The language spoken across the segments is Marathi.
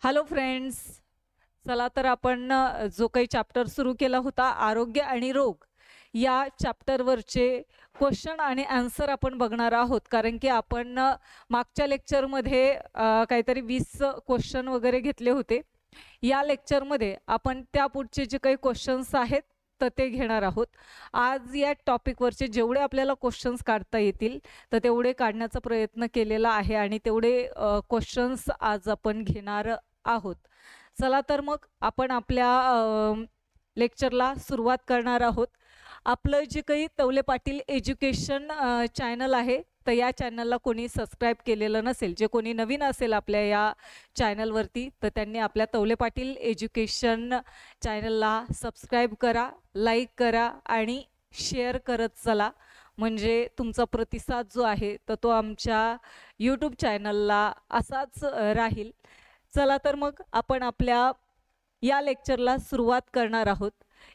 Hello friends. चला तर आपण जो काही चॅप्टर सुरू केला होता आरोग्य आणि रोग या चॅप्टरवरचे क्वेश्चन आणि आन्सर आपण बघणार आहोत. कारण की आपण मागच्या लेक्चरमध्ये काहीतरी 20 क्वेश्चन वगैरे घेतले होते. या लेक्चरमध्ये आपण त्या पुढचे जे काही क्वेश्चन्स आहेत तर ते घेणार आहोत. आज या टॉपिकवरचे जेवढे आपल्याला क्वेश्चन्स काढता येतील तर तेवढे काढण्याचा प्रयत्न केलेला आहे आणि तेवढे क्वेश्चन्स आज आपण घेणार आहोत. चला तर मग आपण आपल्या लेक्चरला सुरुवात करणार आहोत. आपलं जे काही तवले पाटील एज्युकेशन चॅनल आहे तर या चॅनलला कोणी सबस्क्राईब केलेलं नसेल, जे कोणी नवीन असेल आपल्या या चॅनलवरती तर त्यांनी आपल्या तवले पाटील एज्युकेशन चॅनलला सबस्क्राईब करा, लाईक करा आणि शेअर करत चला. म्हणजे तुमचा प्रतिसाद जो आहे तर तो आमच्या यूट्यूब चॅनलला असाच राहील. चला तर मग आपण आपल्या या लेक्चरला सुरुवात करणार आहोत.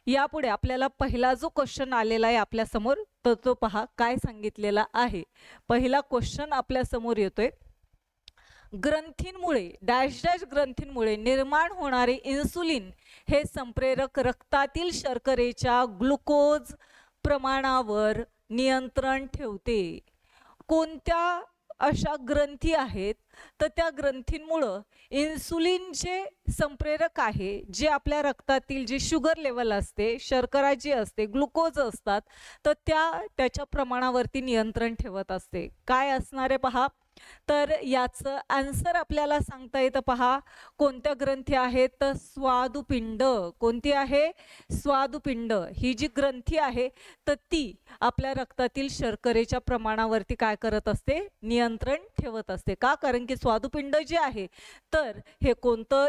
यापुढे आपल्याला पहिला जो क्वेश्चन आलेला आहे आपल्या समोर तर तो पहा काय सांगितलेला आहे. पहिला क्वेश्चन आपल्या समोर येतोय. ग्रंथींमुळे डॅश डॅश ग्रंथींमुळे निर्माण होणारे इन्सुलिन हे संप्रेरक रक्तातील शर्करेच्या ग्लुकोज प्रमाणावर नियंत्रण ठेवते. कोणत्या अशा ग्रंथी आहेत तर त्या ग्रंथींमुळे इन्सुलिन जे संप्रेरक आहे, जे आपल्या रक्तातील जे शुगर लेवल असते, शर्करा जी असते, ग्लुकोज असतात तर त्याच्या प्रमाणावरती नियंत्रण ठेवत असते. काय असणार आहे पहा. तर याचं आन्सर आपल्याला सांगता येतं पहा. कोणत्या ग्रंथी आहेत तर स्वादुपिंड. कोणती आहे? स्वादुपिंड. ही जी ग्रंथी आहे तर ती आपल्या रक्तातील शर्करेच्या प्रमाणावरती काय करत असते? नियंत्रण ठेवत असते. का? कारण की स्वादुपिंड जे आहे तर हे कोणतं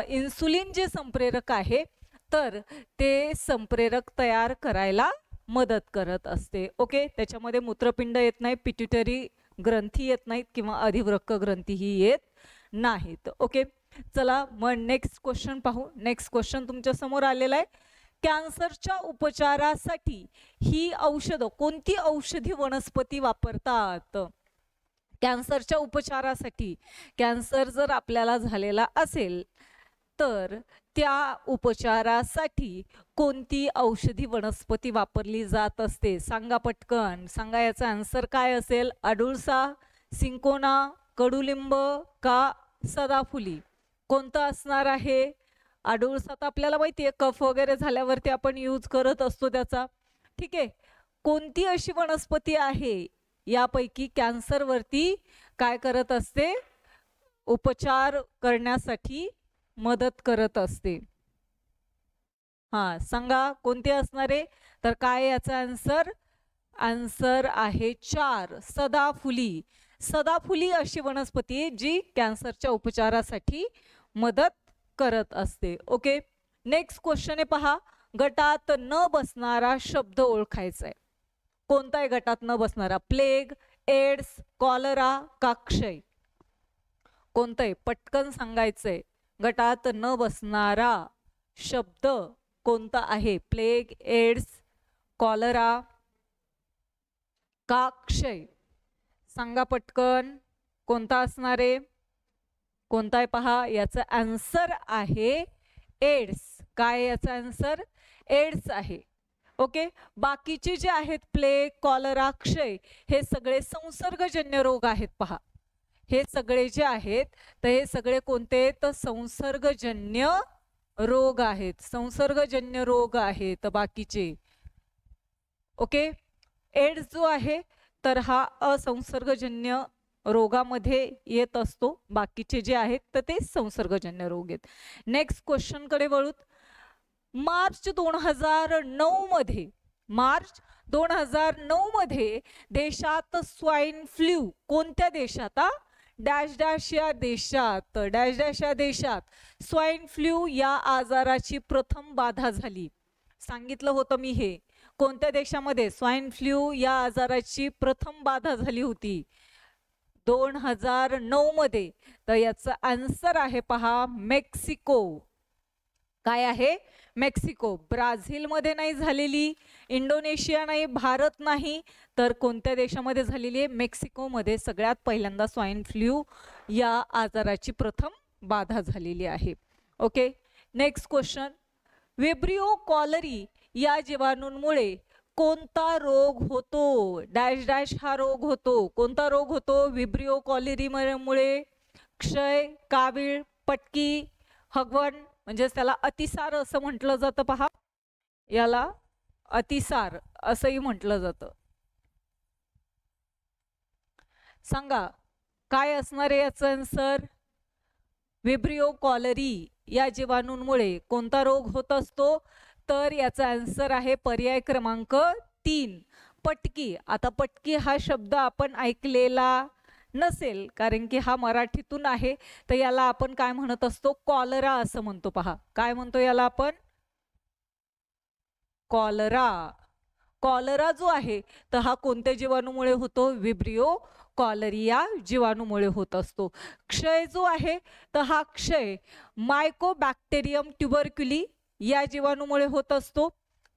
इन्सुलिन जे संप्रेरक आहे तर ते संप्रेरक तयार करायला मदत करत असते. ओके. त्याच्यामध्ये मूत्रपिंड येत नाही, पिट्युटरी ग्रंथी येत नाहीत किंवा अधिवृक्क ग्रंथी ही येत नाहीत. ओके. चला मग नेक्स्ट क्वेश्चन पाहू. नेक्स्ट क्वेश्चन तुमच्या समोर आलेला आहे. कॅन्सरच्या उपचारासाठी ही औषध कोणती औषधी वनस्पती वापरतात? कॅन्सरच्या उपचारासाठी कॅन्सर जर आपल्याला झालेला असेल तर त्या उपचारासाठी कोणती औषधी वनस्पती वापरली जात असते? सांगा पटकन. सांगा याचा आन्सर काय असेल. अडुळसा, सिंकोना, कडुलिंब का सदाफुली? कोणतं असणार आहे? अडुळसा तर आपल्याला माहिती आहे कफ वगैरे झाल्यावरती आपण यूज करत असतो त्याचा. ठीक आहे. कोणती अशी वनस्पती आहे यापैकी कॅन्सरवरती काय करत असते? उपचार करण्यासाठी मदत करत असते. सांगा कोणते असणार आहे. तर काय याचा आन्सर? आन्सर आहे 4 सदाफुली. सदाफुली अशी वनस्पती जी कॅन्सरच्या उपचारासाठी मदत करत असते. ओके. नेक्स्ट क्वेश्चन आहे पहा. गटात न बसणारा शब्द ओळखायचा आहे. कोणता आहे गटात न बसणारा? प्लेग, एड्स, कॉलरा का क्षय? कोणतं आहे? पटकन सांगायचंय. गटात न बसणारा शब्द कोणता आहे? प्लेग, एड्स, कॉलरा का क्षय? सांगा पटकन. कोणता असणार आहे? कोणता आहे पहा. याचा आन्सर आहे एड्स. काय याचा आन्सर? एड्स आहे. ओके. बाकीचे जे आहेत प्लेग, कॉलरा, क्षय हे सगळे संसर्गजन्य रोग आहेत पहा. हे सगळे जे आहेत तर हे सगळे कोणते? तर संसर्गजन्य रोग आहेत. संसर्गजन्य रोग आहेत बाकीचे. ओके. एड्स जो आहे तर हा असंसर्गजन्य रोगामध्ये येत असतो. बाकीचे जे आहेत तर ते संसर्गजन्य रोग आहेत. नेक्स्ट क्वेश्चन कडे वळूत. मार्च 2009 मध्ये देशात स्वाईन फ्लू कोणत्या देशात? डॅश डॅश या देशात. डॅश डॅश या देशात स्वाईन फ्लू या आजाराची प्रथम बाधा झाली. सांगितलं होतं मी हे. कोणत्या देशामध्ये स्वाईन फ्लू या आजाराची प्रथम बाधा झाली होती? 2009 मध्ये. तर याचा आन्सर आहे पहा मेक्सिको. काय आहे? मेक्सिको. ब्राझील मध्ये नाही झालेली, इंडोनेशिया नाही, भारत नाही, तर कोणत्या देशामध्ये झालेली आहे? मेक्सिको मध्ये सगळ्यात पहिल्यांदा स्वाईन फ्लू या आजाराची प्रथम बाधा झालेली आहे. Okay, next question. Vibrio cholerae या जीवाणूंमुळे कोणता रोग होतो? डॅश डॅश हा रोग होतो. कोणता रोग होतो विब्रिओ कॉलरी मुळे? क्षय, कावीळ, पटकी, हगवण, म्हणजे त्याला अतिसार असं म्हटलं जातं. पहा, याला अतिसार असंही म्हटलं जातं. सांगा काय असणार आहे याचं आन्सर? विब्रिओ कॉलरी या जीवाणूंमुळे कोणता रोग होत असतो? तर याचा आन्सर आहे पर्याय क्रमांक 3, पटकी. आता पटकी हा शब्द आपण ऐकलेला नसेल कारण की हा मराठीतून आहे, तर याला आपण काय म्हणत असतो? कॉलरा असं म्हणतो. पहा, काय म्हणतो याला आपण? कॉलरा. कॉलरा जो आहे तर हा कोणत्या जीवाणूमुळे होतो? विब्रिओ कॉलरी या जीवाणूमुळे होत असतो. क्षय जो आहे तर हा क्षय मायकोबॅक्टेरियम ट्युबरक्युली या जीवाणूमुळे होत असतो.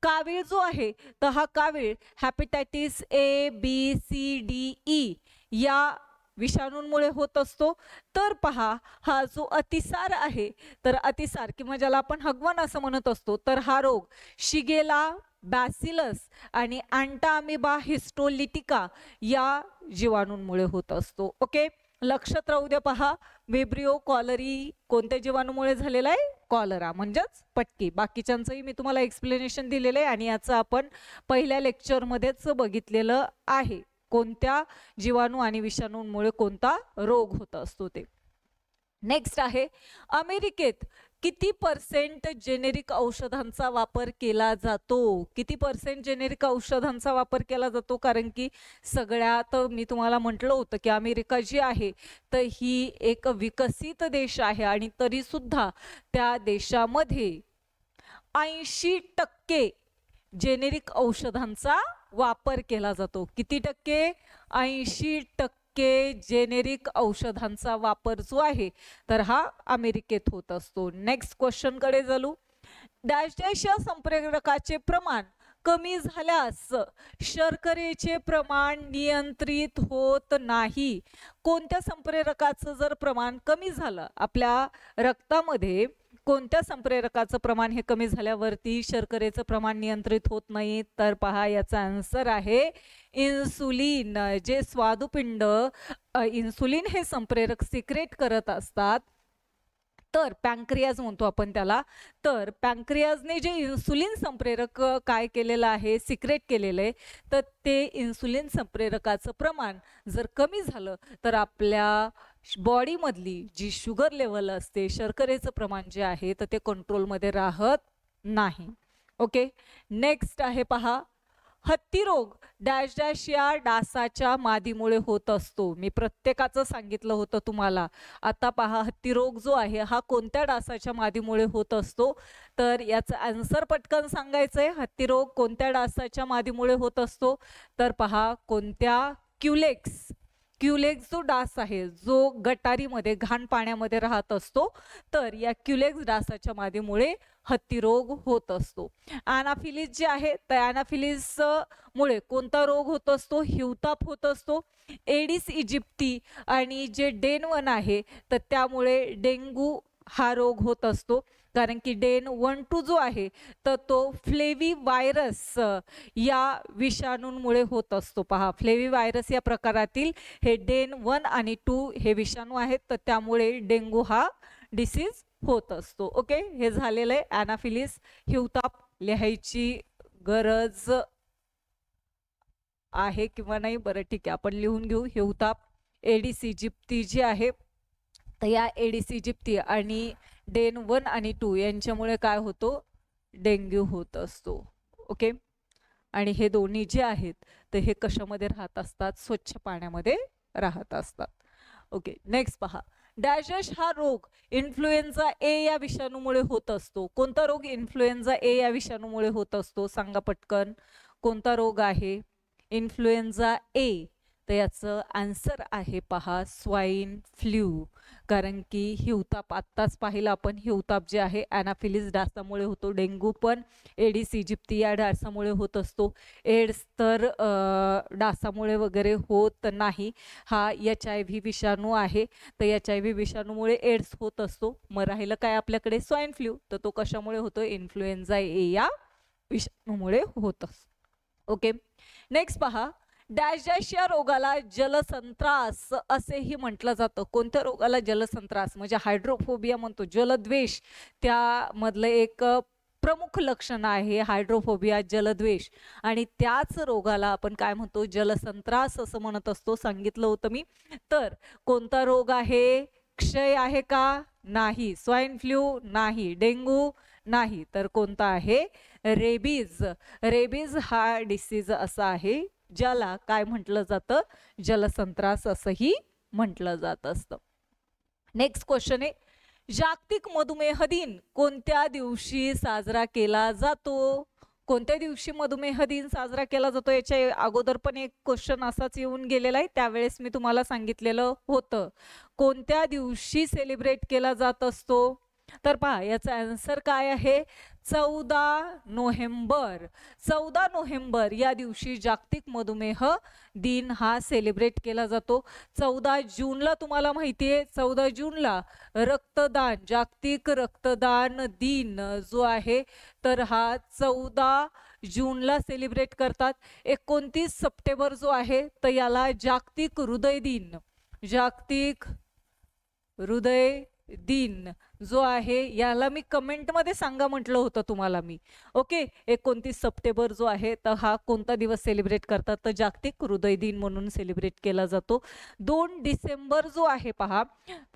कावीळ जो आहे तर हा कावीळ hepatitis A B C D E या विषाणूंमुळे होत असतो. तर पहा, हा जो अतिसार आहे तर अतिसार किंवा ज्याला आपण हगवण असं म्हणत असतो, तर हा रोग शिगेला, बॅसिलस आणि अँटाअमिबा हिस्टोलिटिका या जीवाणूंमुळे होत असतो. ओके, लक्षात राहू द्या. पहा, विब्रिओ कॉलरी कोणत्या जीवाणूमुळे झालेला आहे? कॉलरा म्हणजेच पटकी. बाकीच्यांचंही मी तुम्हाला एक्सप्लेनेशन दिलेलं आहे आणि याचं आपण पहिल्या लेक्चरमध्येच बघितलेलं आहे, कोणत्या जीवाणू आणि विषाणूंमुळे कोणता रोग होत असतो ते. नेक्स्ट आहे, अमेरिकेत किती % जेनेरिक औषधांचा वापर केला जातो? किती % जेनेरिक औषधांचा वापर केला जातो? कारण की सगळ्यात मी तुम्हाला म्हटलं होतं की अमेरिका जी आहे तर ही एक विकसित देश आहे आणि तरी सुद्धा त्या देशामध्ये 80% जेनेरिक औषधांचा वापर केला जातो. किती टक्के? 80% जेनेरिक औषधांचा वापर जो आहे तर हा अमेरिकेत होत असतो. नेक्स्ट क्वेश्चन कडे चालू. डॅश डॅश या संप्रेरकाचे प्रमाण कमी झाल्यास शर्करेचे प्रमाण नियंत्रित होत नाही. कोणत्या संप्रेरकाचं जर प्रमाण कमी झालं आपल्या रक्तामध्ये, कोणत्या संप्रेरकाचं प्रमाण हे कमी झाल्यावरती शर्करेचं प्रमाण नियंत्रित होत नाही? तर पहा, याचा आन्सर आहे इन्सुलिन. जे स्वादुपिंड इन्सुलिन हे संप्रेरक सिक्रेट करत असतात, तर पॅन्क्रियाज म्हणतो आपण त्याला. तर पॅन्क्रियाजने जे इन्सुलिन संप्रेरक काय केलेलं आहे, सिक्रेट केलेलं आहे, तर ते इन्सुलिन संप्रेरकाचं प्रमाण जर कमी झालं तर आपल्या बॉडीमधली जी शुगर लेवल असते, शर्करेचं प्रमाण जे आहे तर ते कंट्रोलमध्ये राहत नाही. ओके, नेक्स्ट आहे पहा, हत्ती रोग डॅश डॅश या डासाच्या मादीमुळे होत असतो. मी प्रत्येकाचं सांगितलं होतं तुम्हाला. आता पहा, हत्ती रोग जो आहे हा कोणत्या डासाच्या मादीमुळे होत असतो? तर याचं आन्सर पटकन सांगायचंय. हत्ती रोग कोणत्या डासाच्या मादीमुळे होत असतो? तर पहा, कोणत्या? क्युलेक्स. क्युलेक्स जो डास आहे जो गटारीमध्ये घाण पाण्यामध्ये राहत असतो, तर या क्युलेक्स डासाच्या मादीमुळे हत्ती रोग होत असतो. अॅनाफिलिस जे आहे तर अॅनाफिलिस मुळे कोणता रोग होत असतो? हिवताप होत असतो. एडिस इजिप्ती आणि जे डेन 1 आहे तर त्यामुळे डेंग्यू हा रोग होत असतो. कारण की डेन 1-2 जो आहे तर तो फ्लेवी व्हायरस या विषाणूंमुळे होत असतो. पहा, फ्लेवी व्हायरस या प्रकारातील हे डेन 1 आणि 2 हे विषाणू आहेत, तर त्यामुळे डेंग्यू हा डिसीज होत असतो. ओके, हे झालेलं आहे. अॅनाफिलिस, हिवताप लिहायची गरज आहे किंवा नाही? बरं ठीक आहे, आपण लिहून घेऊ. हिवताप, एडिस इजिप्ती जी आहे तर या एडिस इजिप्ती आणि डेन 1 आणि 2 यांच्यामुळे काय होतो? डेंग्यू होत असतो. ओके, आणि हे दोन्ही जे आहेत तर हे कशामध्ये राहत असतात? स्वच्छ पाण्यामध्ये राहत असतात. ओके, नेक्स्ट पहा, डॅश डॅश हा रोग इन्फ्लुएन्झा ए या विषाणूमुळे होत असतो. कोणता रोग इन्फ्लुएन्झा ए या विषाणूमुळे होत असतो? सांगा पटकन, कोणता रोग आहे? इन्फ्लुएन्झा ए, तर तर याचं आन्सर आहे पहा स्वाईन फ्ल्यू. कारण की हिवताप आत्ताच पाहिलं आपण, हिवताप जे आहे ॲनाफिलीज डासामुळे होतो. डेंग्यू पण एडिस इजिप्ती या डासामुळे होत असतो. एड्स तर डासामुळे वगैरे होत नाही, हा HIV विषाणू आहे. तर HIV विषाणूमुळे एड्स होत असतो. मग राहिलं काय आपल्याकडे स्वाईन फ्ल्यू, तर तो कशामुळे होतो? इन्फ्लुएन्झा ए या विषाणूमुळे होत असतो. ओके, नेक्स्ट पहा, डॅश डॅश या रोगाला जलसंत्रास असेही म्हटलं जातं. कोणत्या रोगाला जलसंत्रास म्हणजे हायड्रोफोबिया म्हणतो, जलद्वेष, त्यामधलं एक प्रमुख लक्षण आहे हायड्रोफोबिया, जलद्वेष. आणि त्याच रोगाला आपण काय म्हणतो? जलसंत्रास असं म्हणत असतो. सांगितलं होतं मी. तर कोणता रोग आहे? क्षय आहे का? नाही. स्वाईन फ्ल्यू नाही. डेंग्यू नाही. तर कोणता आहे? रेबीज. रेबीज हा डिसीज असा आहे ज्याला काय म्हटलं जातं? जलसंत्रास असंही म्हटलं जात असतं. नेक्स्ट क्वेश्चन आहे, जागतिक मधुमेह दिन कोणत्या दिवशी साजरा केला जातो? कोणत्या दिवशी मधुमेह दिन साजरा केला जातो? याच्या अगोदर पण एक क्वेश्चन असाच येऊन गेलेला आहे, त्यावेळेस मी तुम्हाला सांगितलेलं होतं. कोणत्या दिवशी सेलिब्रेट केला जात असतो? तर पहा याचा आन्सर काय आहे? 14 नोव्हेंबर. 14 नोव्हेंबर या दिवशी जागतिक मधुमेह दिन हा सेलिब्रेट केला जातो. 14 जूनला तुम्हाला माहिती आहे, 14 जूनला रक्तदान, जागतिक रक्तदान दिन जो आहे तर हा 14 जूनला सेलिब्रेट करतात. 29 सप्टेंबर जो आहे तर याला जागतिक हृदय दिन, जागतिक हृदय दिन जो आहे याला मी कमेंटमध्ये सांगा म्हटलं होतं तुम्हाला मी. ओके, 29 सप्टेंबर जो आहे तर हा कोणता दिवस सेलिब्रेट करतात? तर जागतिक हृदय दिन म्हणून सेलिब्रेट केला जातो. 2 डिसेंबर जो आहे पहा,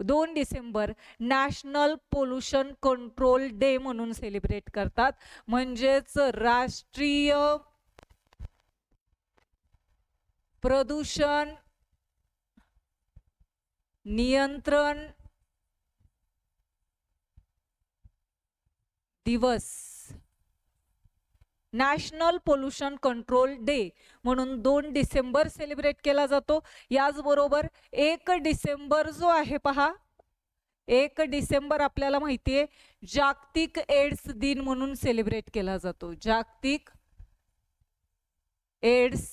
2 December national pollution control day म्हणून सेलिब्रेट करतात. म्हणजेच राष्ट्रीय प्रदूषण नियंत्रण दिवस, नॅशनल पोल्युशन कंट्रोल डे म्हणून 2 डिसेंबर सेलिब्रेट केला जातो. याचबरोबर 1 डिसेंबर जो आहे पहा, 1 डिसेंबर आपल्याला माहिती आहे जागतिक एड्स दिन म्हणून सेलिब्रेट केला जातो. जागतिक एड्स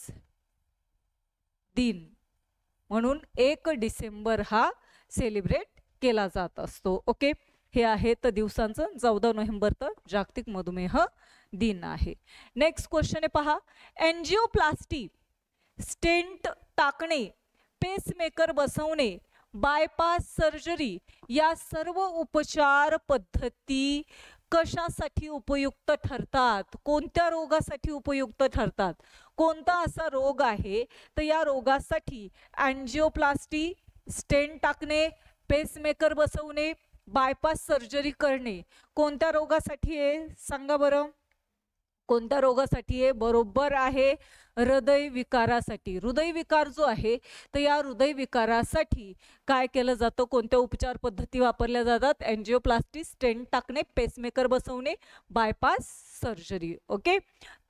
दिन म्हणून 1 डिसेंबर हा सेलिब्रेट केला जात असतो. ओके, हे आहे तर दिवसांचं. 14 नोव्हेंबर तर जागतिक मधुमेह दिन आहे. नेक्स्ट क्वेश्चन आहे पहा, एंजिओप्लास्टी, स्टेंट टाकणे, पेसमेकर बसवणे, बायपास सर्जरी या सर्व उपचार पद्धती कशासाठी उपयुक्त ठरतात? कोणत्या रोगासाठी उपयुक्त ठरतात? कोणता असा रोग आहे तर या रोगासाठी एंजिओप्लास्टी, स्टेंट टाकणे, पेसमेकर बसवणे, बायपास सर्जरी करणे कोणत्या रोगासाठी आहे? सांगा बरं, कोणत्या रोगासाठी आहे? बरोबर आहे, हृदय विकारासाठी. हृदय विकार जो आहे तर या हृदय विकारासाठी काय केलं जातं? कोणत्या उपचार पद्धती वापरल्या जातात? एंजिओप्लास्टी, स्टेंट टाकणे, पेसमेकर बसवणे, बायपास सर्जरी. ओके,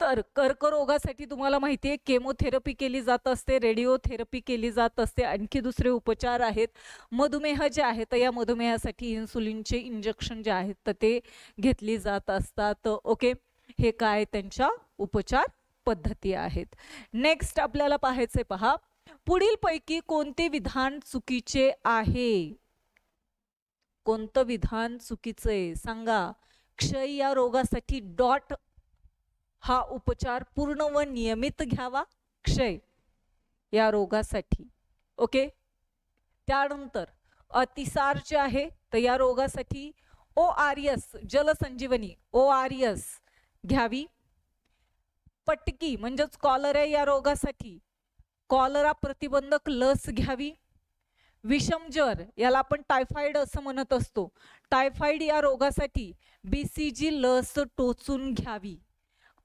तर कर्करोगासाठी तुम्हाला माहिती आहे केमोथेरपी केली जात असते, रेडिओथेरपी केली जात असते, आणखी दुसरे उपचार आहेत. मधुमेह जे आहे तर या मधुमेहासाठी इन्सुलिनचे इंजेक्शन जे आहेत तर ते घेतली जात असतात. ओके, हे काय त्यांच्या उपचार पद्धती आहेत. नेक्स्ट आपल्याला पाहायचे पहा, पुढील पैकी कोणते विधान चुकीचे आहे? कोणतं विधान चुकीचे सांगा? क्षय या रोगासाठी डॉट हा उपचार पूर्ण व नियमित घ्यावा, क्षय या रोगासाठी. ओके, त्यानंतर अतिसार जे आहे तर या रोगासाठी ORS जलसंजीवनी ORS घ्यावी. पटकी म्हणजेच कॉलरा या रोगासाठी कॉलरा प्रतिबंधक लस घ्यावी. विषमज्वर याला आपण टायफॉइड असं म्हणत असतो, टायफॉइड या रोगासाठी BCG लस टोचून घ्यावी.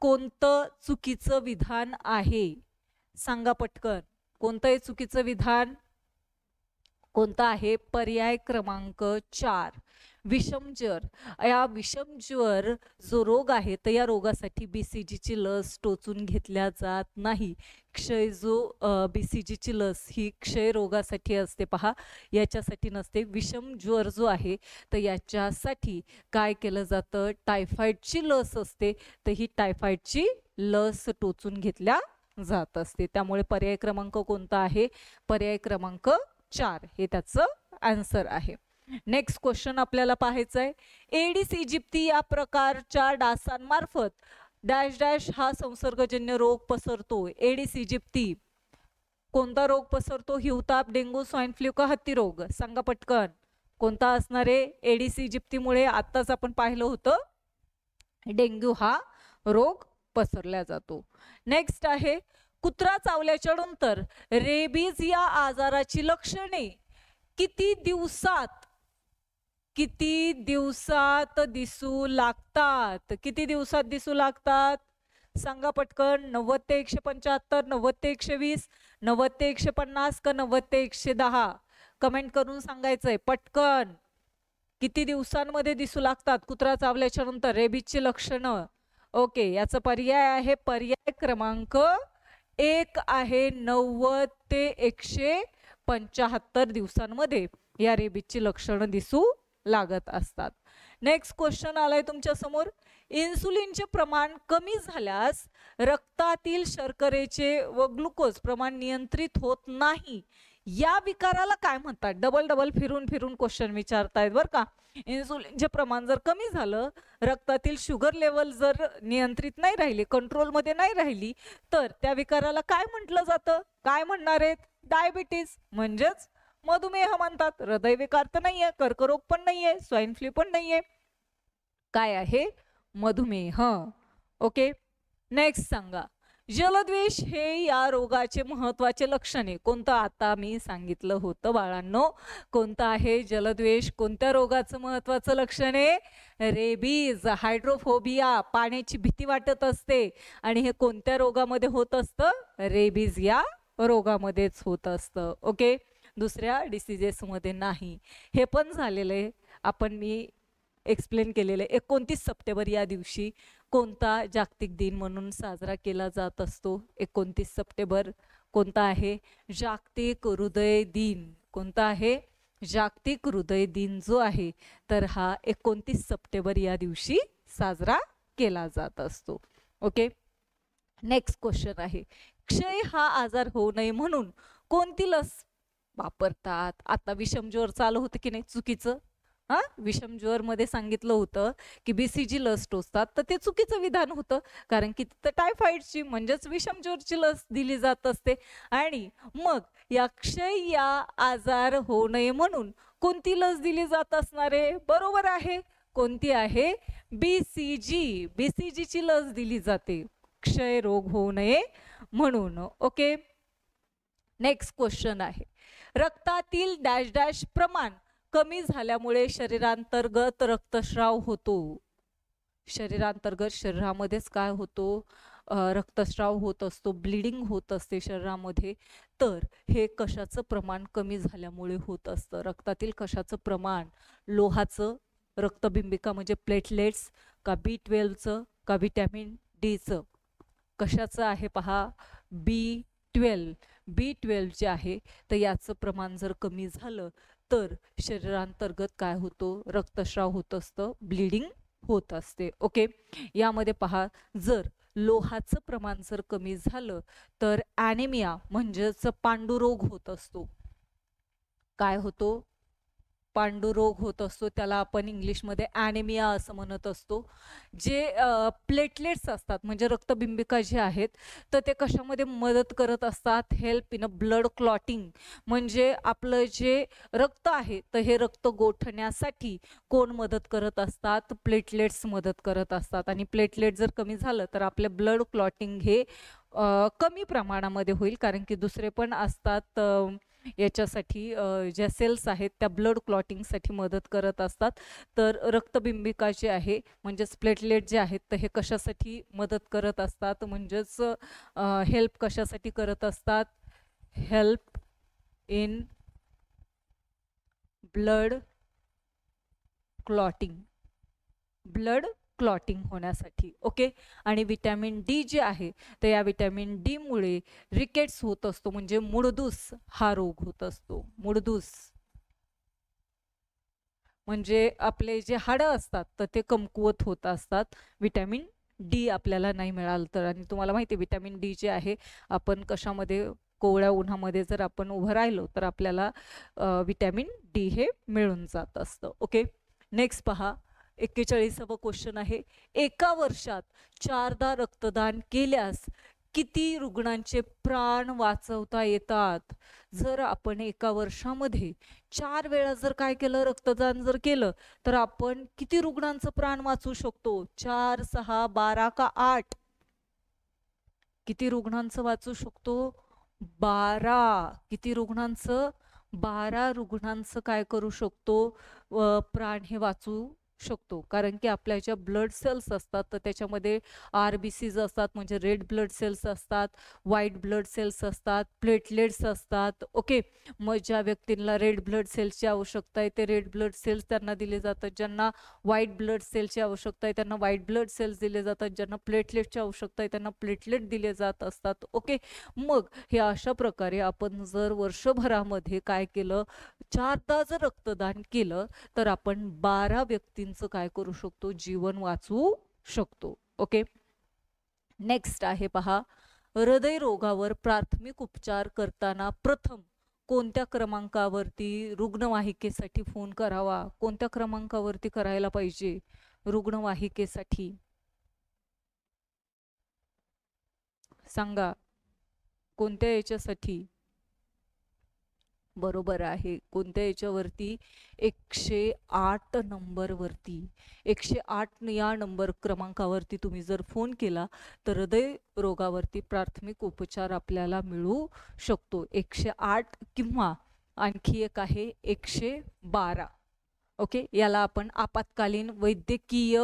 कोणतं चुकीचं विधान आहे? सांगा पटकन, कोणतं आहे चुकीचं विधान? कोणतं आहे? पर्याय क्रमांक 4, विषमज्वर, या विषमज्वर जो रोग आहे तर या रोगासाठी BCGची लस टोचून घेतल्या जात नाही. क्षय जो BCGची लस ही क्षय रोगासाठी असते पहा, याच्यासाठी नसते. विषमज्वर जो आहे तर याच्यासाठी काय केलं जातं, टायफॉइडची लस असते, तर ही टायफॉइडची लस टोचून घेतल्या जात असते. त्यामुळे पर्याय क्रमांक कोणता आहे, पर्याय क्रमांक 4 हे त्याचं आन्सर आहे. नेक्स्ट क्वेश्चन आपल्याला पाहायचं आहे. एडिस इजिप्ती या प्रकारच्या डासांमार्फत डॅश डॅश हा संसर्गजन्य रोग पसरतो. एडिस इजिप्ती कोणता रोग पसरतो, हिवताप, डेंगू, स्वाईन फ्लू का हत्ती रोग, सांगा पटकन कोणता असणार आहे. एडिस इजिप्तीमुळे आत्ताच आपण पाहिलं होतं डेंग्यू हा रोग पसरला जातो. नेक्स्ट आहे, कुत्रा चावल्याच्या नंतर रेबीज या आजाराची लक्षणे किती दिवसात दिसू लागतात, किती दिवसात दिसू लागतात, सांगा पटकन. 90 ते 175, 90 ते 120, 90 ते 150 का 90 ते 110, कमेंट करून सांगायचंय पटकन. किती दिवसांमध्ये दिसू लागतात कुत्रा चावल्याच्या नंतर रेबीजची लक्षणं. ओके, याचा पर्याय आहे पर्याय क्रमांक 1 आहे 90 ते 175 दिवसांमध्ये या रेबीजची लक्षणं दिसू लागत असतात. नेक्स्ट क्वेश्चन आलाय तुमच्या समोर. इन्सुलिनचे प्रमाण कमी झाल्यास रक्तातील शर्करेचे व ग्लुकोज प्रमाण नियंत्रित होत नाही, या विकाराला काय म्हणतात. डबल फिरून क्वेश्चन विचारतायत बरं का. इन्सुलिनचे प्रमाण जर कमी झालं, रक्तातील शुगर लेवल जर नियंत्रित नाही राहिली, कंट्रोलमध्ये नाही राहिली, तर त्या विकाराला काय म्हटलं जातं, काय म्हणणार आहेत. डायबिटीज म्हणजेच मधुमेह म्हणतात. हृदयविकार तर नाहीये, कर्करोग पण नाहीये, स्वाईन फ्लू पण नाहीये, काय आहे, मधुमेह. ओके, नेक्स्ट सांगा. जलद्वेष हे या रोगाचे महत्वाचे लक्षणे कोणतं, आता मी सांगितलं होतं बाळांनो, कोणतं आहे जलद्वेष, कोणत्या रोगाचं महत्वाचं लक्षण आहे, रेबीज. हायड्रोफोबिया, पाण्याची भीती वाटत असते, आणि हे कोणत्या रोगामध्ये होत असतं, रेबीज या रोगामध्येच होत असतं. ओके, दुसऱ्या डिसीजेसमध्ये नाही. हे पण झालेलं आहे, मी एक्सप्लेन केलेलं आहे. 29 सप्टेंबर या दिवशी कोणता जागतिक दिन म्हणून साजरा केला जात असतो. 29 सप्टेंबर कोणता आहे, जागतिक हृदय दिन. कोणता आहे, जागतिक हृदय दिन जो आहे तर हा 29 सप्टेंबर या दिवशी साजरा केला जात असतो. ओके, नेक्स्ट क्वेश्चन आहे, क्षय हा आजार होऊ नये म्हणून कोणती लस वापरतात. आता विषमज्वर चालू होतं की नाही, चुकीचं. विषमज्वर मध्ये सांगितलं होतं की BCG लस टोचतात, तर ते चुकीचं विधान होतं, कारण की तिथं टायफॉइडची म्हणजेच विषमज्वरची लस दिली जात असते. आणि मग या क्षय या आजार होऊ नये म्हणून कोणती लस दिली जात असणार आहे, बरोबर आहे, कोणती आहे, BCG ची लस दिली जाते क्षय रोग होऊ नये म्हणून. ओके, नेक्स्ट क्वेश्चन आहे, रक्तातील डॅश डॅश प्रमाण कमी झाल्यामुळे शरीरांतर्गत रक्तस्राव होतो. शरीरांतर्गत शरीरामध्येच काय होतो, रक्तस्राव होत असतो, ब्लिडिंग होत असते शरीरामध्ये. तर हे कशाचं प्रमाण कमी झाल्यामुळे होत असतं, रक्तातील कशाचं प्रमाण, लोहाचं, रक्तबिंबिका म्हणजे प्लेटलेट्स, का B12चं, का व्हिटॅमिन Dचं, कशाचं आहे पहा, B12 जे आहे तर याचं प्रमाण जर कमी झालं तर शरीरांतर्गत काय होतो, रक्तस्राव होत असतं, ब्लिडिंग होत असते. ओके, यामध्ये पहा, जर लोहाचं प्रमाण जर कमी झालं तर ॲनेमिया म्हणजेच पांडुरोग होत असतो. काय होतो, पांडुरोग होत असतो, त्याला आपण इंग्लिशमध्ये ॲनेमिया असं म्हणत असतो. जे प्लेटलेट्स असतात म्हणजे रक्तबिंबिका जे आहेत तर ते कशामध्ये मदत करत असतात, help in a blood clotting, म्हणजे आपलं जे रक्त आहे तर हे रक्त गोठण्यासाठी कोण मदत करत असतात, प्लेटलेट्स मदत करत असतात. आणि प्लेटलेट जर कमी झालं तर आपले ब्लड क्लॉटिंग हे कमी प्रमाणामध्ये होईल, कारण की दुसरे पण असतात याच्यासाठी, ज्या सेल्स आहेत त्या ब्लड क्लॉटिंगसाठी मदत करत असतात. तर रक्तबिंबिका जे आहे म्हणजेच प्लेटलेट जे आहेत तर हे कशासाठी मदत करत असतात, म्हणजेच हेल्प कशासाठी करत असतात, help in blood blood clotting होण्यासाठी. ओके. आणि विटॅमिन डी जे आहे तर या विटॅमिन डी मुळे रिकेट्स होत असतो, म्हणजे मुडदूस हा रोग होत असतो. मुडदूस म्हणजे आपले जे हाडं असतात तर ते कमकुवत होत असतात विटॅमिन डी आपल्याला नाही मिळालं तर. आणि तुम्हाला माहिती आहे विटॅमिन डी जे आहे, आपण कशामध्ये, कोवळ्या उन्हामध्ये जर आपण उभं राहिलो तर आपल्याला विटॅमिन डी हे मिळून जात असतं. ओके. नेक्स्ट पहा, 41वा क्वेश्चन आहे, एका वर्षात 4दा रक्तदान केल्यास किती रुग्णांचे प्राण वाचवता येतात? जर आपण एका वर्षामध्ये 4 वेळा जर काय केलं, रक्तदान जर केलं तर आपण किती रुग्णांचं प्राण वाचवू शकतो? 4, 6, 12 का 8? किती रुग्णांचं वाचू शकतो? 12. किती रुग्णांचं? 12 रुग्णांचं काय करू शकतो? प्राण हे वाचू शकतो. कारण की आपल्या ज्या ब्लड सेल्स असतात तर त्याच्यामध्ये RBCs असतात, म्हणजे रेड ब्लड सेल्स असतात, व्हाईट ब्लड सेल्स असतात, प्लेटलेट्स असतात. ओके. मग ज्या व्यक्तींना रेड ब्लड सेल्सची आवश्यकता आहे ते रेड ब्लड सेल्स त्यांना दिले जातात, ज्यांना व्हाईट ब्लड सेल्सची आवश्यकता आहे त्यांना व्हाईट ब्लड सेल्स दिले जातात, ज्यांना प्लेटलेटची आवश्यकता आहे त्यांना प्लेटलेट दिले जात असतात. ओके. मग हे अशा प्रकारे आपण जर वर्षभरामध्ये काय केलं, 4दा जर रक्तदान केलं तर आपण 12 व्यक्तींचं काय करू शकतो? जीवन वाचवू शकतो. ओके. नेक्स्ट आहे पहा, हृदयरोगावर प्राथमिक उपचार करताना प्रथम कोणत्या क्रमांकावरती रुग्णवाहिकेसाठी फोन करावा? कोणत्या क्रमांकावरती करायला पाहिजे रुग्णवाहिकेसाठी? सांगा, कोणत्या याच्यासाठी? बरोबर आहे, कोणत्या याच्यावरती? 108 नंबरवरती. 108 या नंबर क्रमांकावरती तुम्ही जर फोन केला तर हृदय रोगावरती प्राथमिक उपचार आपल्याला मिळू शकतो. 108 किंवा आणखी एक आहे 112. ओके. याला आपण आपत्कालीन वैद्यकीय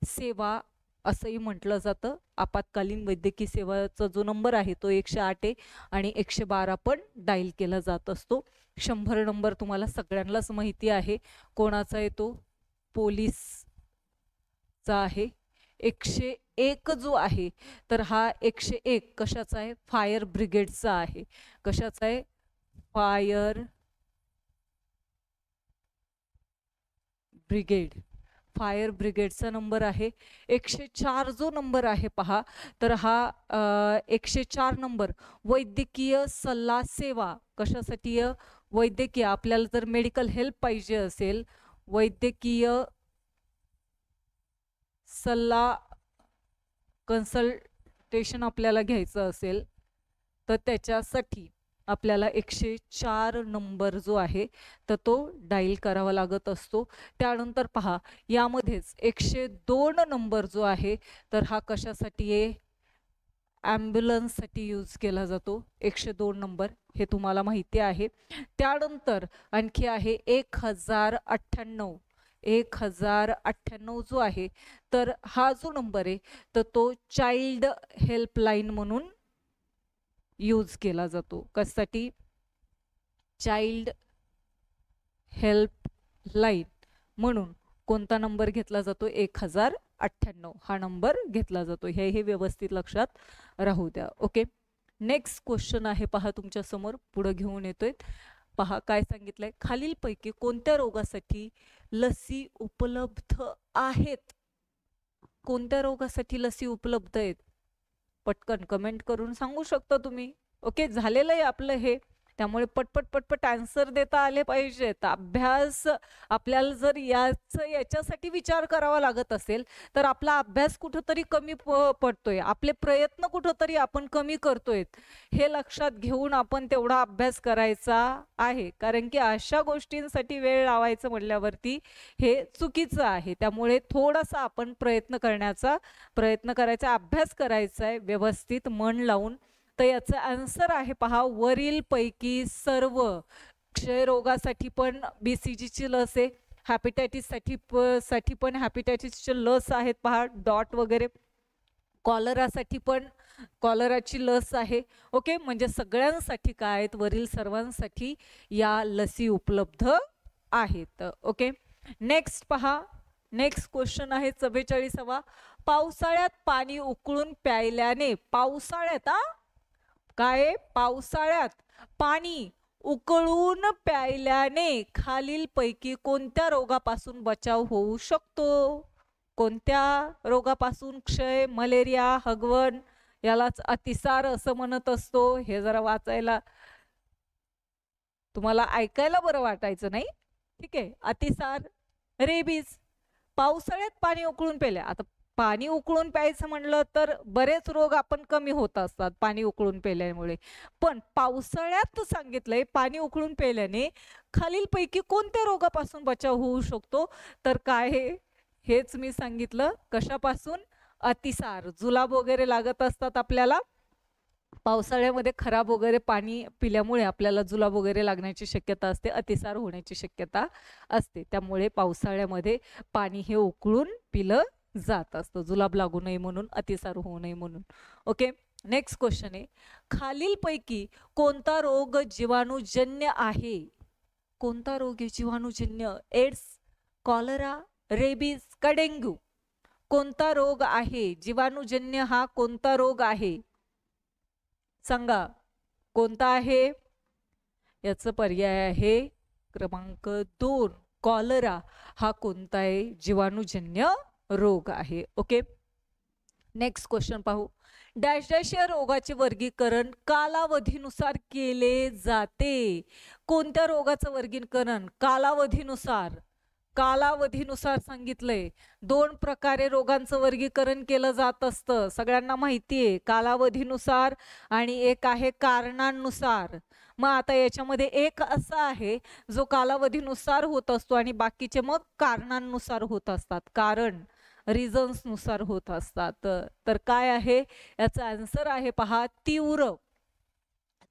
सेवा असंही म्हटलं जातं. आपत्कालीन वैद्यकीय सेवाचा जो नंबर आहे तो 108 आहे आणि 112 पण डायल केला जात असतो. 100 नंबर तुम्हाला सगळ्यांनाच माहिती आहे. कोणाचा आहे तो? पोलीसचा आहे. 101 जो आहे तर हा 101 कशाचा आहे? फायर ब्रिगेडचा आहे. कशाचा आहे? Fire brigade. फायर ब्रिगेडचा नंबर आहे. 104 जो नंबर आहे पहा तर हा 104 नंबर वैद्यकीय सल्ला सेवा. कशासाठी? वैद्यकीय, आपल्याला जर मेडिकल हेल्प पाहिजे असेल, वैद्यकीय सल्ला कन्सल्टेशन आपल्याला घ्यायचं असेल तर त्याच्यासाठी आपल्याला 104 नंबर जो आहे तर तो डायल करावा लागत असतो. त्यानंतर पहा, यामध्येच 102 नंबर जो आहे तर हा कशासाठी आहे? ॲम्ब्युलन्ससाठी यूज केला जातो 102 नंबर, हे तुम्हाला माहिती आहे. त्यानंतर आणखी आहे 1098. 1098 जो आहे तर हा जो नंबर आहे तर तो चाइल्ड हेल्पलाईन म्हणून यूज केला जातो. कशासाठी? चाइल्ड हेल्पलाईन म्हणून कोणता नंबर घेतला जातो? 1098 हा नंबर घेतला जातो. हे व्यवस्थित लक्षात राहू द्या. ओके. नेक्स्ट क्वेश्चन आहे पहा तुमच्या समोर, पुढे घेऊन येतोय. पहा काय सांगितलंय, खालीलपैकी कोणत्या रोगासाठी लसी उपलब्ध आहेत? कोणत्या रोगासाठी लसी उपलब्ध आहेत? पटकन कमेंट करून सांगू शकता तुम्ही. ओके. झालेलं आहे आपलं हे, त्यामुळे पटपट आन्सर देता आले पाहिजेत. अभ्यास आपल्याला जर याच्यासाठी विचार करावा लागत असेल तर आपला अभ्यास कुठंतरी कमी पडतोय, आपले प्रयत्न कुठंतरी आपण कमी करतोय, हे लक्षात घेऊन आपण तेवढा अभ्यास करायचा आहे. कारण की अशा गोष्टींसाठी वेळ लावायचं म्हटल्यावरती हे चुकीचं आहे. त्यामुळे थोडासा आपण प्रयत्न करायचा, अभ्यास करायचा आहे व्यवस्थित मन लावून. तर याचा आन्सर आहे पहा, वरील पैकी सर्व. क्षयरोगासाठी पण BCGची लस आहे, हॅपेटायटिस साठी पण हॅपेटायटिसची लस आहेत पहा, डॉट वगैरे. कॉलरासाठी पण कॉलराची लस आहे. ओके. म्हणजे सगळ्यांसाठी काय आहेत? वरील सर्वांसाठी या लसी उपलब्ध आहेत. ओके. नेक्स्ट पहा, नेक्स्ट क्वेश्चन आहे 44वा. पावसाळ्यात पाणी उकळून प्यायल्याने, पावसाळ्यात काय, पावसाळ्यात पाणी उकळून प्यायल्याने खालीलपैकी कोणत्या रोगापासून बचाव होऊ शकतो? कोणत्या रोगापासून? क्षय, मलेरिया, हगवण, यालाच अतिसार असं म्हणत असतो. हे जरा वाचायला तुम्हाला ऐकायला बरं वाटायचं नाही, ठीक आहे. अतिसार, रेबीज. पावसाळ्यात पाणी उकळून प्यायले. आता पाणी उकळून प्यायचं म्हणलं तर बरेच रोग आपण कमी होत असतात पाणी उकळून प्यायल्यामुळे. पण पावसाळ्यात सांगितलंय पाणी उकळून प्यायल्याने खालीलपैकी कोणत्या रोगापासून बचाव होऊ शकतो? तर काय हेच मी सांगितलं. कशापासून? अतिसार. जुलाब वगैरे लागत असतात आपल्याला पावसाळ्यामध्ये. खराब वगैरे पाणी पिल्यामुळे आपल्याला जुलाब वगैरे लागण्याची शक्यता असते, अतिसार होण्याची शक्यता असते. त्यामुळे पावसाळ्यामध्ये पाणी हे उकळून पिलं जात असतं, जुलाब लागू नये म्हणून, अतिसार होऊ नये म्हणून. ओके. नेक्स्ट क्वेश्चन आहे, खालीलपैकी कोणता रोग जीवाणूजन्य आहे? कोणता रोग आहे जीवाणूजन्य? एड्स, कॉलरा, रेबीज का डेंग्यू? कोणता रोग आहे जीवाणूजन्य? हा कोणता रोग आहे सांगा, कोणता आहे? याचं पर्याय आहे क्रमांक 2, कॉलरा. हा कोणता आहे? जीवाणूजन्य रोग आहे. ओके. नेक्स्ट क्वेश्चन पाहू. डॅश डॅश या रोगाचे वर्गीकरण कालावधीनुसार केले जाते. कोणत्या रोगाचं वर्गीकरण? कालावधीनुसार. कालावधीनुसार सांगितलंय. 2 प्रकारे रोगांचं वर्गीकरण केलं जात असतं, सगळ्यांना माहिती आहे. कालावधीनुसार आणि एक आहे कारणांनुसार. मग आता याच्यामध्ये एक असा आहे जो कालावधीनुसार होत असतो आणि बाकीचे मग कारणांनुसार होत असतात, कारण रिझन्स नुसार होत असतात. तर काय आहे याचा आन्सर आहे पहा, तीव्र.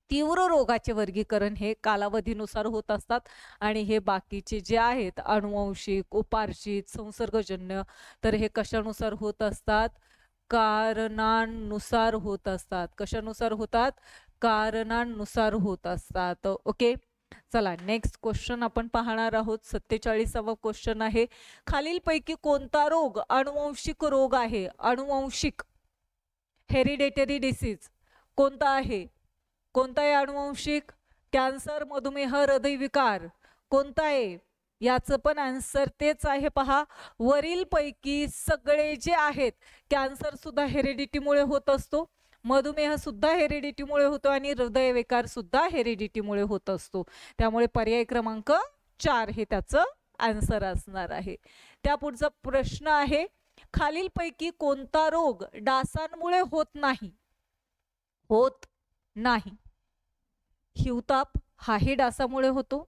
तीव्र रोगाचे वर्गीकरण हे कालावधीनुसार होत असतात आणि हे बाकीचे जे आहेत अनुवंशिक, उपार्जित, संसर्गजन्य, तर हे कशानुसार होत असतात? कारणांनुसार होत असतात. कशानुसार होतात? कारणांनुसार होत असतात. ओके. चला नेक्स्ट क्वेश्चन आपण पाहणार आहोत. 47वा क्वेश्चन आहे, खालीलपैकी कोणता रोग अनुवंशिक रोग आहे? अनुवंशिक, हेरिडेटरी डिसीज कोणता आहे? कोणता आहे अनुवंशिक? कॅन्सर, मधुमेह, हृदयविकार कोणता आहे? याचं पण आन्सर तेच आहे पहा. वरील पैकी सगळे जे आहेत, कॅन्सर सुद्धा हेरिडिटीमुळे होत असतो, मधुमेह सुद्धा हेरिडिटीमुळे होतो आणि हृदयविकार सुद्धा हेरिडिटीमुळे होत असतो. त्यामुळे पर्याय क्रमांक 4 हे त्याचं आन्सर असणार आहे. त्यापुढचा प्रश्न आहे, खालीलपैकी कोणता रोग डासांमुळे होत नाही? होत नाही. हिवताप हाही डासामुळे होतो,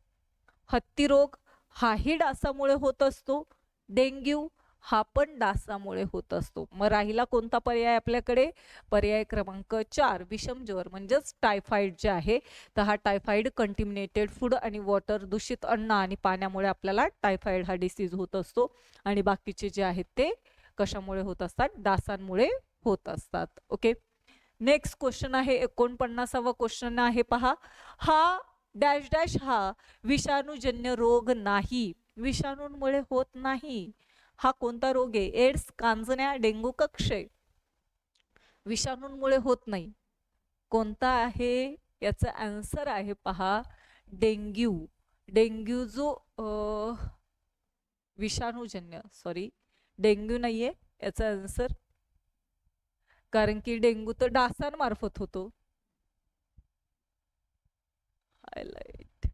हत्ती रोग हाही डासामुळे होत असतो, डेंग्यू हा पण डासामुळे होत असतो. मग राहिला कोणता पर्याय आपल्याकडे? पर्याय क्रमांक 4, विषम ज्वर म्हणजेच टायफॉइड जे आहे. तर हा टायफॉइड कंटिमिनेटेड फूड आणि वॉटर, दूषित अन्न आणि पाण्यामुळे आपल्याला टायफॉइड हा डिसीज होत असतो आणि बाकीचे जे आहेत ते कशामुळे होत असतात? डासांमुळे होत असतात. ओके. नेक्स्ट क्वेश्चन आहे 49वा क्वेश्चन आहे पहा, हा डॅश डॅश हा विषाणूजन्य रोग नाही. विषाणूंमुळे होत नाही. हा कोणता रोग आहे? एड्स, कांजण्या, डेंगू का क्षय? विषाणूंमुळे होत नाही. कोणता आहे? याचा आन्सर आहे पहा, डेंग्यू. डेंग्यू जो विषाणूजन्य, सॉरी डेंग्यू नाहीये याचा आन्सर, कारण की डेंग्यू तर डासांमार्फत होतो. हायलाइट.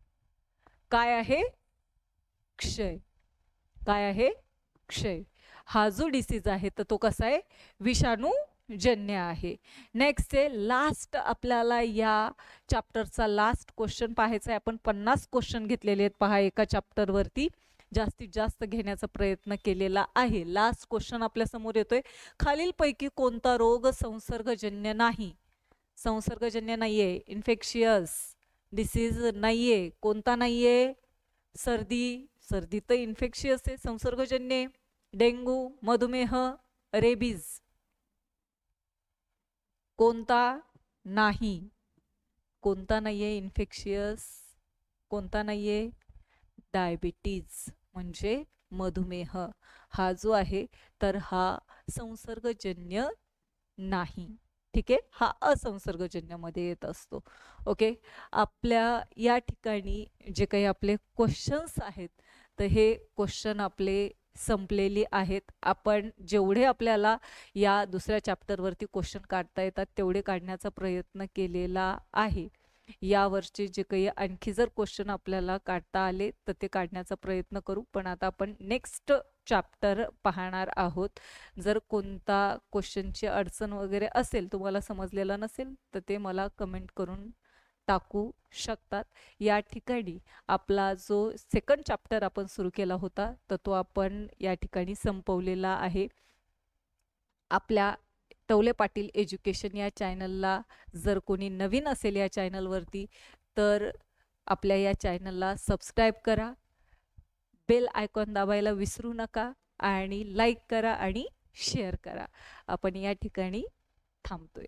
काय आहे? क्षय. काय आहे? क्षय. हा जो डिसीज आहे तर तो कसा आहे? विषाणूजन्य आहे. नेक्स्ट आहे लास्ट, आपल्याला या चॅप्टरचा लास्ट क्वेश्चन पाहायचा आहे. आपण 50 क्वेश्चन घेतलेले आहेत पहा एका चॅप्टर वरती, जास्तीत जास्त घेण्याचा प्रयत्न केलेला आहे. लास्ट क्वेश्चन आपल्या समोर येतोय, खालीलपैकी कोणता रोग संसर्गजन्य नाही? संसर्गजन्य नाहीये. इन्फेक्शियस डिसीज नाहीये. कोणता नाहीये? सर्दी. सर्दी तर इन्फेक्शियस आहे, संसर्गजन्य. डेंगू, मधुमेह, रेबीज कोणता नाही? कोणता नाहीये इन्फेक्शियस? कोणता नाहीये? डायबिटीज म्हणजे मधुमेह हा जो आहे तर हा संसर्गजन्य नाही. ठीक आहे, हा असंसर्गजन्यामध्ये येत असतो. ओके, आपल्या या ठिकाणी जे काही आपले क्वेश्चन्स आहेत तर हे क्वेश्चन आपले संपलेली आहेत. आपण जेवढे आपल्याला या दुसऱ्या चॅप्टरवरती क्वेश्चन काढता येतात तेवढे काढण्याचा प्रयत्न केलेला आहे. यावरचे जे काही आणखी जर क्वेश्चन आपल्याला काढता आले तर ते काढण्याचा प्रयत्न करू. पण आता आपण नेक्स्ट चॅप्टर पाहणार आहोत. जर कोणता क्वेश्चनची अडचण वगैरे असेल, तुम्हाला समजलेलं नसेल तर ते मला कमेंट करून टाकू शकतात. या ठिकाणी आपला जो सेकंड चॅप्टर आपण सुरू केला होता तर तो आपण या ठिकाणी संपवलेला आहे. आपल्या तवले पाटील एज्युकेशन या चॅनलला जर कोणी नवीन असेल या चॅनलवरती तर आपल्या या चॅनलला सबस्क्राईब करा, बेल आयकॉन दाबायला विसरू नका आणि लाईक करा आणि शेअर करा. आपण या ठिकाणी थांबतोय.